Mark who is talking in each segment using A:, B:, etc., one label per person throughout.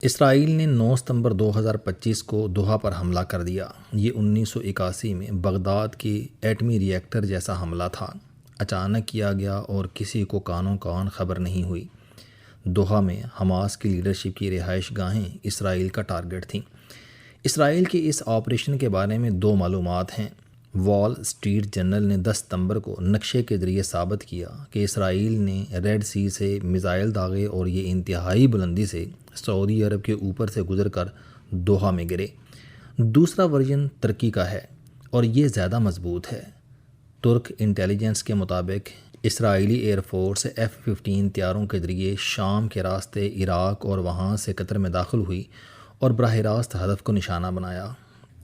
A: اسرائیل نے 9 ستمبر 2025 کو دوحہ پر حملہ کر دیا۔ یہ 1981 میں بغداد کے ایٹمی ری ایکٹر جیسا حملہ تھا۔ اچانک کیا گیا اور کسی کو کانوں کان خبر نہیں ہوئی۔ دوحہ میں حماس کی لیڈرشپ کی رہائش گاہیں اسرائیل کا ٹارگٹ تھیں۔ اسرائیل کے اس آپریشن کے بارے میں دو معلومات ہیں۔ وال اسٹریٹ جرنل نے 10 ستمبر کو نقشے کے ذریعے ثابت کیا کہ اسرائیل نے ریڈ سی سے میزائل داغے اور یہ انتہائی بلندی سے سعودی عرب کے اوپر سے گزر کر دوحہ میں گرے۔ دوسرا ورژن ترکی کا ہے اور یہ زیادہ مضبوط ہے۔ ترک انٹیلیجنس کے مطابق اسرائیلی ایئر فورس F-15 طیاروں کے ذریعے شام کے راستے عراق اور وہاں سے قطر میں داخل ہوئی اور براہ راست ہدف کو نشانہ بنایا۔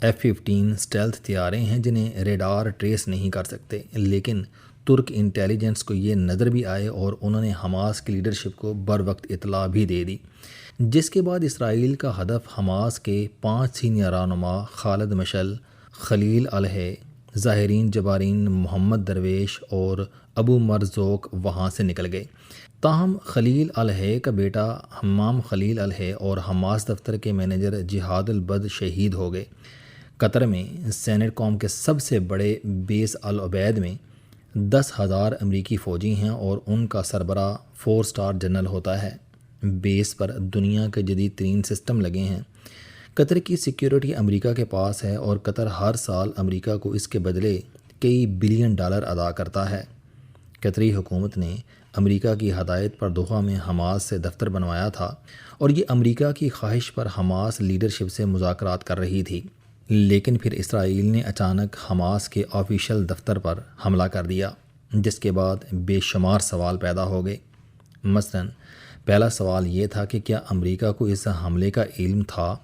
A: F-15 اسٹیلتھ طیارے ہیں جنہیں ریڈار ٹریس نہیں کر سکتے، لیکن ترک انٹیلیجنس کو یہ نظر بھی آئے اور انہوں نے حماس کی لیڈرشپ کو بروقت اطلاع بھی دے دی، جس کے بعد اسرائیل کا ہدف حماس کے 5 سینئر رہنما خالد مشعل، خلیل الحیح، ظاہرین جبارین، محمد درویش اور ابو مرزوق وہاں سے نکل گئے۔ تاہم خلیل الحیح کا بیٹا حمام خلیل الحیح اور حماس دفتر کے مینیجر جہاد البد شہید ہو گئے۔ قطر میں سینٹ کام کے سب سے بڑے بیس العبید میں 10,000 امریکی فوجی ہیں اور ان کا سربراہ 4 اسٹار جنرل ہوتا ہے۔ بیس پر دنیا کے جدید ترین سسٹم لگے ہیں۔ قطر کی سیکیورٹی امریکہ کے پاس ہے اور قطر ہر سال امریکہ کو اس کے بدلے کئی بلین ڈالر ادا کرتا ہے۔ قطری حکومت نے امریکہ کی ہدایت پر دوحہ میں حماس سے دفتر بنوایا تھا اور یہ امریکہ کی خواہش پر حماس لیڈرشپ سے مذاکرات کر رہی تھی، لیکن پھر اسرائیل نے اچانک حماس کے آفیشیل دفتر پر حملہ کر دیا، جس کے بعد بے شمار سوال پیدا ہو گئے۔ مثلاً پہلا سوال یہ تھا کہ کیا امریکہ کو اس حملے کا علم تھا؟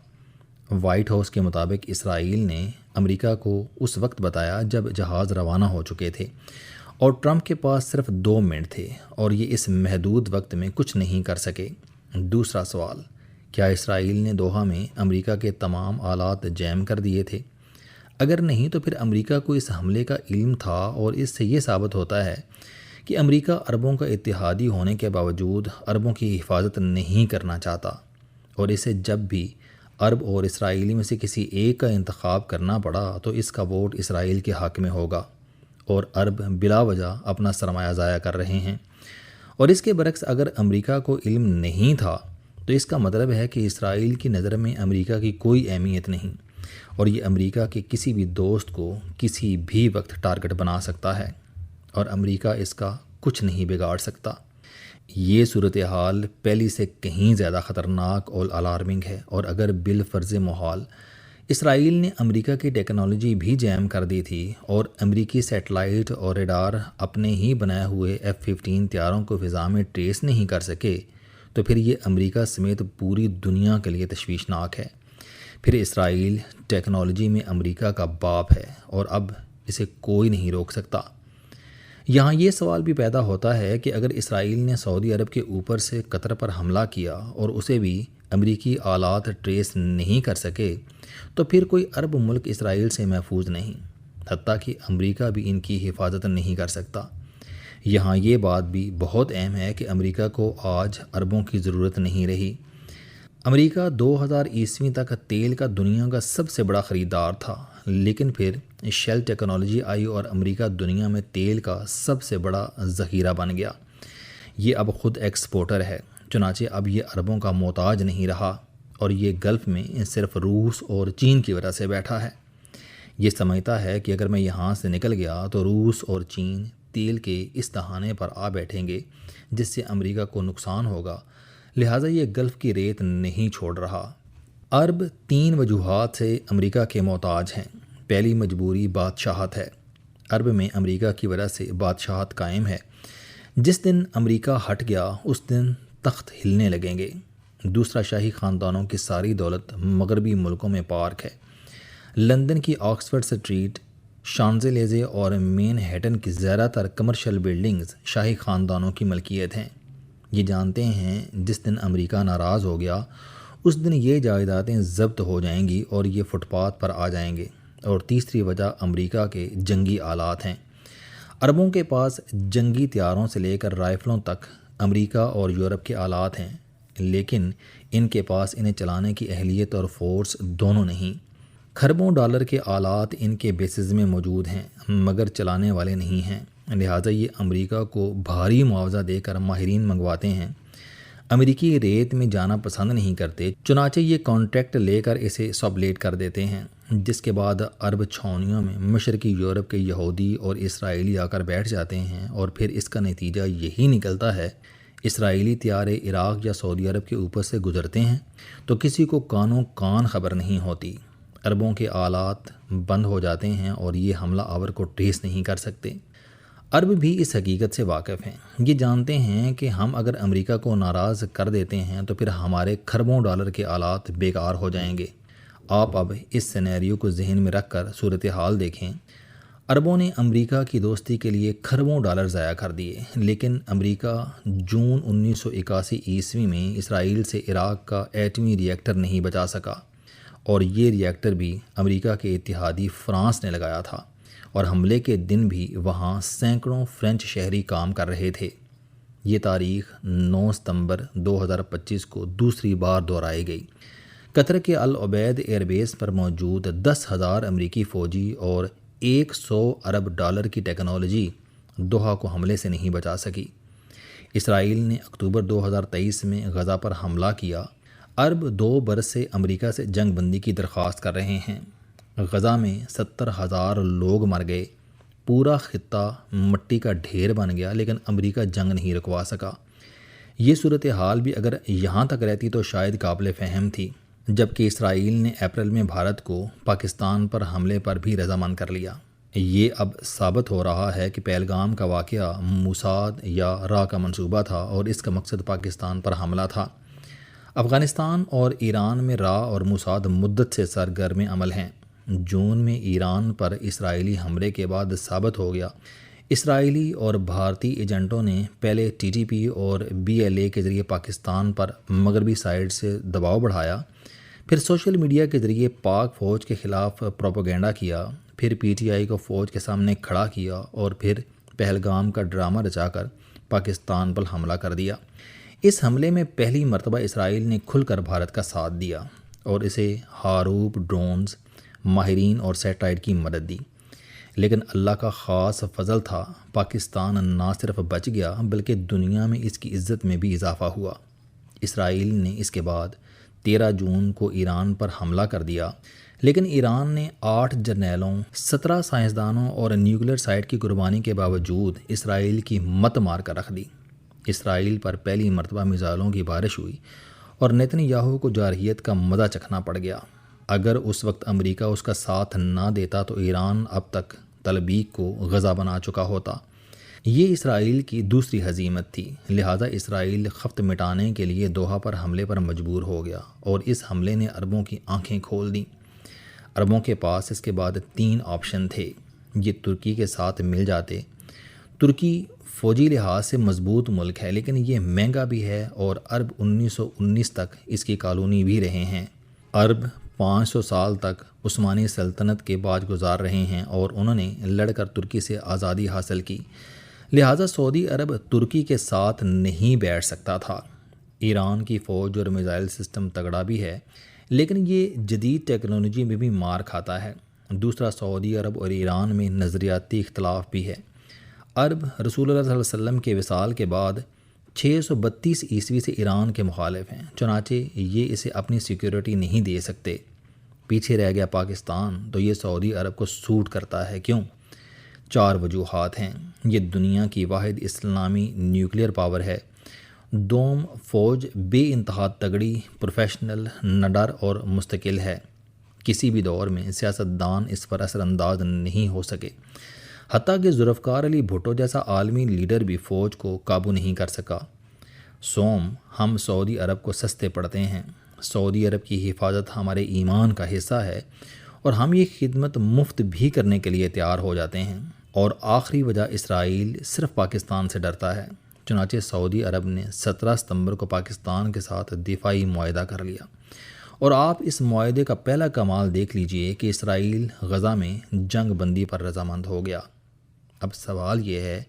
A: وائٹ ہاؤس کے مطابق اسرائیل نے امریکہ کو اس وقت بتایا جب جہاز روانہ ہو چکے تھے اور ٹرمپ کے پاس صرف 2 منٹ تھے اور یہ اس محدود وقت میں کچھ نہیں کر سکے۔ دوسرا سوال، کیا اسرائیل نے دوحہ میں امریکہ کے تمام آلات جیم کر دیے تھے؟ اگر نہیں تو پھر امریکہ کو اس حملے کا علم تھا، اور اس سے یہ ثابت ہوتا ہے کہ امریکہ عربوں کا اتحادی ہونے کے باوجود عربوں کی حفاظت نہیں کرنا چاہتا، اور اسے جب بھی عرب اور اسرائیلی میں سے کسی ایک کا انتخاب کرنا پڑا تو اس کا ووٹ اسرائیل کے حق میں ہوگا، اور عرب بلا وجہ اپنا سرمایہ ضائع کر رہے ہیں۔ اور اس کے برعکس اگر امریکہ کو علم نہیں تھا تو اس کا مطلب ہے کہ اسرائیل کی نظر میں امریکہ کی کوئی اہمیت نہیں، اور یہ امریکہ کے کسی بھی دوست کو کسی بھی وقت ٹارگٹ بنا سکتا ہے، اور امریکہ اس کا کچھ نہیں بگاڑ سکتا۔ یہ صورتحال پہلی سے کہیں زیادہ خطرناک اور الارمنگ ہے، اور اگر بالفرض محال اسرائیل نے امریکہ کی ٹیکنالوجی بھی جیم کر دی تھی اور امریکی سیٹلائٹ اور ریڈار اپنے ہی بنائے ہوئے F-15 طیاروں کو فضا میں ٹریس نہیں کر سکے، تو پھر یہ امریکہ سمیت پوری دنیا کے لیے تشویشناک ہے۔ پھر اسرائیل ٹیکنالوجی میں امریکہ کا باپ ہے اور اب اسے کوئی نہیں روک سکتا۔ یہاں یہ سوال بھی پیدا ہوتا ہے کہ اگر اسرائیل نے سعودی عرب کے اوپر سے قطر پر حملہ کیا اور اسے بھی امریکی آلات ٹریس نہیں کر سکے، تو پھر کوئی عرب ملک اسرائیل سے محفوظ نہیں، حتیٰ کہ امریکہ بھی ان کی حفاظت نہیں کر سکتا۔ یہاں یہ بات بھی بہت اہم ہے کہ امریکہ کو آج عربوں کی ضرورت نہیں رہی۔ امریکہ 2000 تک تیل کا دنیا کا سب سے بڑا خریدار تھا، لیکن پھر شیل ٹیکنالوجی آئی اور امریکہ دنیا میں تیل کا سب سے بڑا ذخیرہ بن گیا۔ یہ اب خود ایکسپورٹر ہے، چنانچہ اب یہ عربوں کا محتاج نہیں رہا، اور یہ گلف میں صرف روس اور چین کی وجہ سے بیٹھا ہے۔ یہ سمجھتا ہے کہ اگر میں یہاں سے نکل گیا تو روس اور چین تیل کے اس دہانے پر آ بیٹھیں گے جس سے امریکہ کو نقصان ہوگا، لہٰذا یہ گلف کی ریت نہیں چھوڑ رہا۔ عرب 3 وجوہات سے امریکہ کے محتاج ہیں۔ پہلی مجبوری بادشاہت ہے۔ عرب میں امریکہ کی وجہ سے بادشاہت قائم ہے۔ جس دن امریکہ ہٹ گیا اس دن تخت ہلنے لگیں گے۔ دوسرا، شاہی خاندانوں کی ساری دولت مغربی ملکوں میں پارک ہے۔ لندن کی آکسفورڈ اسٹریٹ، شانزے اور مین ہیٹن کی زیادہ تر کمرشل بلڈنگز شاہی خاندانوں کی ملکیت ہیں۔ یہ جانتے ہیں جس دن امریکہ ناراض ہو گیا اس دن یہ جائیدادیں ضبط ہو جائیں گی اور یہ فٹ پاتھ پر آ جائیں گے۔ اور تیسری وجہ امریکہ کے جنگی آلات ہیں۔ عربوں کے پاس جنگی طیاروں سے لے کر رائفلوں تک امریکہ اور یورپ کے آلات ہیں، لیکن ان کے پاس انہیں چلانے کی اہلیت اور فورس دونوں نہیں۔ کھربوں ڈالر کے آلات ان کے بیسز میں موجود ہیں مگر چلانے والے نہیں ہیں، لہٰذا یہ امریکہ کو بھاری معاوضہ دے کر ماہرین منگواتے ہیں۔ امریکی ریت میں جانا پسند نہیں کرتے، چنانچہ یہ کانٹریکٹ لے کر اسے سبلیٹ کر دیتے ہیں، جس کے بعد عرب چھاؤنیوں میں مشرقی یورپ کے یہودی اور اسرائیلی آ کر بیٹھ جاتے ہیں، اور پھر اس کا نتیجہ یہی نکلتا ہے۔ اسرائیلی طیارے عراق یا سعودی عرب کے اوپر سے گزرتے ہیں تو کسی کو کانوں کان خبر نہیں ہوتی، عربوں کے آلات بند ہو جاتے ہیں اور یہ حملہ آور کو ٹریس نہیں کر سکتے۔ عرب بھی اس حقیقت سے واقف ہیں، یہ جانتے ہیں کہ ہم اگر امریکہ کو ناراض کر دیتے ہیں تو پھر ہمارے کھربوں ڈالر کے آلات بیکار ہو جائیں گے۔ آپ اب اس سینیریو کو ذہن میں رکھ کر صورتحال دیکھیں۔ عربوں نے امریکہ کی دوستی کے لیے کھربوں ڈالر ضائع کر دیے، لیکن امریکہ جون 1981 میں اسرائیل سے عراق کا ایٹمی ری ایکٹر نہیں بچا سکا، اور یہ ری ایکٹر بھی امریکہ کے اتحادی فرانس نے لگایا تھا، اور حملے کے دن بھی وہاں سینکڑوں فرینچ شہری کام کر رہے تھے۔ یہ تاریخ 9 ستمبر 2025 کو دوسری بار دہرائی گئی۔ قطر کے العبید ایئر بیس پر موجود 10,000 امریکی فوجی اور 100 ارب ڈالر کی ٹیکنالوجی دوحہ کو حملے سے نہیں بچا سکی۔ اسرائیل نے اکتوبر 2023 میں غزہ پر حملہ کیا۔ عرب 2 برس سے امریکہ سے جنگ بندی کی درخواست کر رہے ہیں۔ غزہ میں 70,000 لوگ مر گئے، پورا خطہ مٹی کا ڈھیر بن گیا، لیکن امریکہ جنگ نہیں رکوا سکا۔ یہ صورتحال بھی اگر یہاں تک رہتی تو شاید قابل فہم تھی، جبکہ اسرائیل نے اپریل میں بھارت کو پاکستان پر حملے پر بھی رضامند کر لیا۔ یہ اب ثابت ہو رہا ہے کہ پہلگام کا واقعہ موساد یا را کا منصوبہ تھا اور اس کا مقصد پاکستان پر حملہ تھا۔ افغانستان اور ایران میں را اور موساد مدت سے سرگرم عمل ہیں۔ جون میں ایران پر اسرائیلی حملے کے بعد ثابت ہو گیا، اسرائیلی اور بھارتی ایجنٹوں نے پہلے ٹی ٹی پی اور BLA کے ذریعے پاکستان پر مغربی سائیڈ سے دباؤ بڑھایا، پھر سوشل میڈیا کے ذریعے پاک فوج کے خلاف پروپیگنڈا کیا، پھر PTI کو فوج کے سامنے کھڑا کیا، اور پھر پہلگام کا ڈرامہ رچا کر پاکستان پر حملہ کر دیا۔ اس حملے میں پہلی مرتبہ اسرائیل نے کھل کر بھارت کا ساتھ دیا اور اسے ہاروپ ڈرونز، ماہرین اور سیٹلائٹ کی مدد دی، لیکن اللہ کا خاص فضل تھا، پاکستان نہ صرف بچ گیا بلکہ دنیا میں اس کی عزت میں بھی اضافہ ہوا۔ اسرائیل نے اس کے بعد 13 جون کو ایران پر حملہ کر دیا، لیکن ایران نے 8 جرنیلوں، 17 سائنسدانوں اور نیوکلیر سائٹ کی قربانی کے باوجود اسرائیل کی مت مار کر رکھ دی۔ اسرائیل پر پہلی مرتبہ میزائلوں کی بارش ہوئی اور نیتن یاہو کو جارحیت کا مزہ چکھنا پڑ گیا۔ اگر اس وقت امریکہ اس کا ساتھ نہ دیتا تو ایران اب تک تلبیک کو غزہ بنا چکا ہوتا۔ یہ اسرائیل کی دوسری ہزیمت تھی، لہٰذا اسرائیل خفت مٹانے کے لیے دوحہ پر حملے پر مجبور ہو گیا، اور اس حملے نے عربوں کی آنکھیں کھول دیں۔ عربوں کے پاس اس کے بعد 3 آپشن تھے۔ یہ ترکی کے ساتھ مل جاتے۔ ترکی فوجی لحاظ سے مضبوط ملک ہے، لیکن یہ مہنگا بھی ہے، اور عرب 1919 تک اس کی کالونی بھی رہے ہیں۔ عرب 500 سال تک عثمانی سلطنت کے باج گزار رہے ہیں، اور انہوں نے لڑ کر ترکی سے آزادی حاصل کی، لہٰذا سعودی عرب ترکی کے ساتھ نہیں بیٹھ سکتا تھا۔ ایران کی فوج اور میزائل سسٹم تگڑا بھی ہے، لیکن یہ جدید ٹیکنالوجی میں بھی مار کھاتا ہے۔ دوسرا، سعودی عرب اور ایران میں نظریاتی اختلاف بھی ہے۔ عرب رسول اللہ صلی اللہ علیہ وسلم کے وصال کے بعد 632 عیسوی سے ایران کے مخالف ہیں، چنانچہ یہ اسے اپنی سیکیورٹی نہیں دے سکتے۔ پیچھے رہ گیا پاکستان تو یہ سعودی عرب کو سوٹ کرتا ہے۔ کیوں؟ 4 وجوہات ہیں۔ یہ دنیا کی واحد اسلامی نیوکلیر پاور ہے۔ دوم، فوج بے انتہا تگڑی، پروفیشنل، نڈر اور مستقل ہے۔ کسی بھی دور میں سیاستدان اس پر اثر انداز نہیں ہو سکے، حتیٰ کہ ذوالفقار علی بھٹو جیسا عالمی لیڈر بھی فوج کو قابو نہیں کر سکا۔ سوم، ہم سعودی عرب کو سستے پڑتے ہیں۔ سعودی عرب کی حفاظت ہمارے ایمان کا حصہ ہے، اور ہم یہ خدمت مفت بھی کرنے کے لیے تیار ہو جاتے ہیں۔ اور آخری وجہ، اسرائیل صرف پاکستان سے ڈرتا ہے، چنانچہ سعودی عرب نے 17 ستمبر کو پاکستان کے ساتھ دفاعی معاہدہ کر لیا۔ اور آپ اس معاہدے کا پہلا کمال دیکھ لیجئے کہ اسرائیل غزہ میں جنگ بندی پر رضامند ہو گیا۔ اب سوال یہ ہے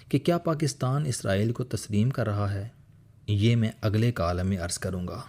A: کہ کیا پاکستان اسرائیل کو تسلیم کر رہا ہے؟ یہ میں اگلے کالم میں عرض کروں گا۔